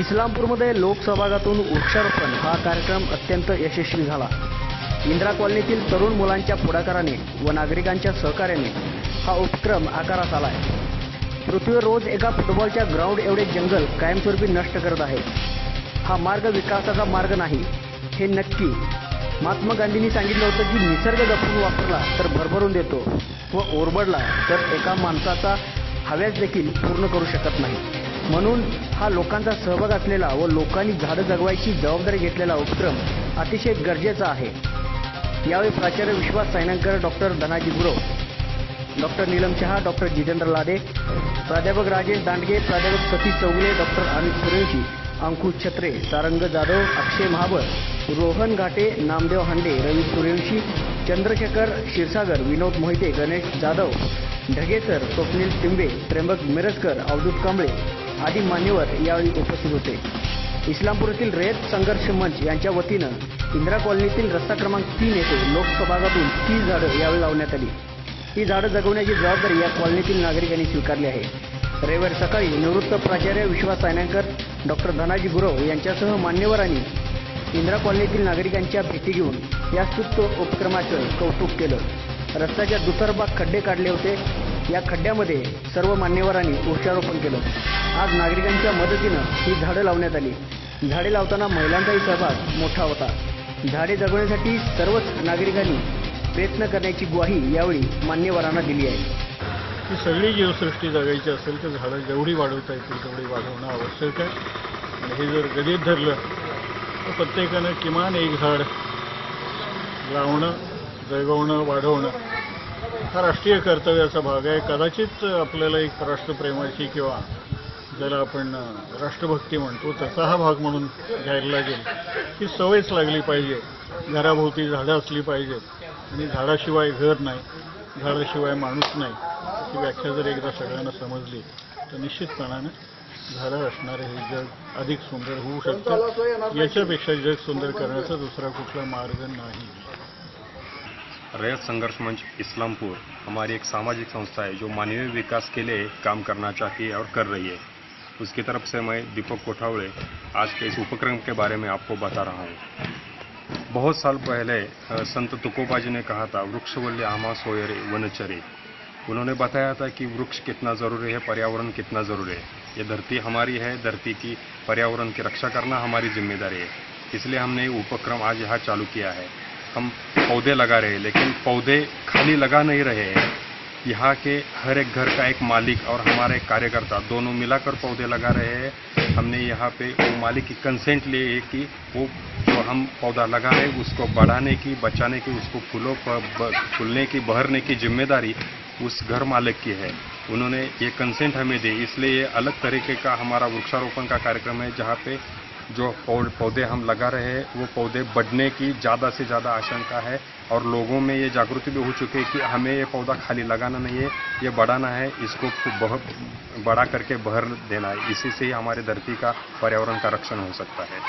इस्लामपूरमध्ये लोकसहभागातून वृक्षारोपण हा कार्यक्रम अत्यंत यशस्वी झाला। इंदिरा कॉलनीतील तरुण मुलांच्या पुढाकाराने व नागरिकांच्या सहकार्याने हा उपक्रम आकारास आला आहे। पृथ्वीवर रोज एका फुटबॉलच्या ग्राउंड एवढे जंगल कायमस्वरूपी नष्ट करत आहे। हा मार्ग विकासाचा मार्ग नाही हे नक्की। महात्मा गांधींनी सांगितलं होतं की निसर्ग जपून वापरला तर भरभरून देतो व ओरबडला तर एका माणसाचा हव्यास देखील पूर्ण करू शकत नाही। म्हणून हा लोकांचा सहभाग असलेला व लोकांनी झाडं जगवायची जबाबदारी घेतलेला उपक्रम अतिशय गरजेचा आहे। यावेळी प्राचार्य Vishwas Sayankar, doctor Dhanaji Gurav, doctor Neelam Shah, doctor Jitendra Lade, प्राध्यापक राजेश दांडगे, प्राध्यापक सतीश चौगुले, डॉक्टर अमित सूर्यवंशी, अंकुश छत्रे, सारंग जाधव, अक्षय महाबळ, रोहन घाटे, नामदेव हांडे, रवी सूर्यवंशी, चंद्रशेखर क्षीरसागर, विनोद मोहिते, गणेश जाधव, ढगेसर, स्वप्नील टिंबे, त्र्यंबक मिरजकर, अवधूत कांबळे आदी मान्यवर यावेळी उपस्थित होते। इस्लामपूरतील रयत संघर्ष मंच यांच्या वतीनं इंदिरा कॉलनीतील रस्ता क्रमांक 3 येथे लोकसहभागातून 30 झाडं यावेळी लावण्यात आली। ही झाडं जगवण्याची जबाबदारी या कॉलनीतील नागरिकांनी स्वीकारली आहे। रविवारी सकाळी निवृत्त प्राचार्य विश्वास सायनकर, डॉक्टर धनाजी गुरव यांच्यासह मान्यवरांनी इंदिरा कॉलनीतील नागरिकांच्या भेटी घेऊन या स्तुत्य उपक्रमाचं कौतुक केलं। रस्त्याच्या दुतर्फा खड्डे काढले होते। या खड्ड्यामध्ये सर्व मान्यवरांनी वृक्षारोपण केलं। आज नागरिकांच्या मदतीनं ही झाडं लावण्यात आली। झाडे लावताना महिलांचाही सहभाग मोठा होता। झाडे जगवण्यासाठी सर्वच नागरिकांनी प्रयत्न करण्याची ग्वाही यावेळी मान्यवरांना दिली आहे। ही सगळी जीवसृष्टी जगायची असेल तर झाडं जेवढी वाढवता येतील तेवढी वाढवणं आवश्यक आहे। आणि हे जर गणित धरलं तर प्रत्येकानं किमान एक झाड लावणं, जगवणं, वाढवणं हा राष्ट्रीय कर्तव्याचा भाग आहे। कदाचित आपल्याला एक राष्ट्रप्रेमाची किंवा ज्याला आपण राष्ट्रभक्ती म्हणतो त्याचा हा भाग म्हणून घ्यायला लागेल। ही सवयच लागली पाहिजे। घराभोवती झाडं असली पाहिजेत आणि झाडाशिवाय घर नाही, झाडाशिवाय माणूस नाही ही व्याख्या जर एकदा सगळ्यांना समजली तर निश्चितपणाने झाडं असणारे हे जग अधिक सुंदर होऊ शकतं। याच्यापेक्षा जग सुंदर करण्याचा दुसरा कुठला मार्ग नाही। रयत संघर्ष मंच इस्लामपुर हमारी एक सामाजिक संस्था है जो मानवीय विकास के लिए काम करना चाहती है और कर रही है। उसकी तरफ से मैं दीपक कोठावड़े आज के इस उपक्रम के बारे में आपको बता रहा हूँ। बहुत साल पहले संत तुकोबा जी ने कहा था, वृक्षवल्य आमा सोयरे वनचरे। उन्होंने बताया था कि वृक्ष कितना ज़रूरी है, पर्यावरण कितना ज़रूरी है। ये धरती हमारी है, धरती की पर्यावरण की रक्षा करना हमारी जिम्मेदारी है। इसलिए हमने उपक्रम आज यहाँ चालू किया है। हम पौधे लगा रहे हैं, लेकिन पौधे खाली लगा नहीं रहे हैं। यहाँ के हर एक घर का एक मालिक और हमारे कार्यकर्ता दोनों मिलाकर पौधे लगा रहे हैं। हमने यहाँ पे वो मालिक की कंसेंट ली है कि वो जो हम पौधा लगा रहे हैं उसको बढ़ाने की, बचाने की, उसको फूलने की, बहरने की जिम्मेदारी उस घर मालिक की है। उन्होंने ये कंसेंट हमें दी, इसलिए ये अलग तरीके का हमारा वृक्षारोपण का कार्यक्रम है जहाँ पे जो पौधे हम लगा रहे हैं वो पौधे बढ़ने की ज़्यादा से ज़्यादा आशंका है और लोगों में ये जागृति भी हो चुकी है कि हमें ये पौधा खाली लगाना नहीं है, ये बढ़ाना है, इसको बड़ा करके बहर देना है। इसी से ही हमारे धरती का पर्यावरण का रक्षण हो सकता है।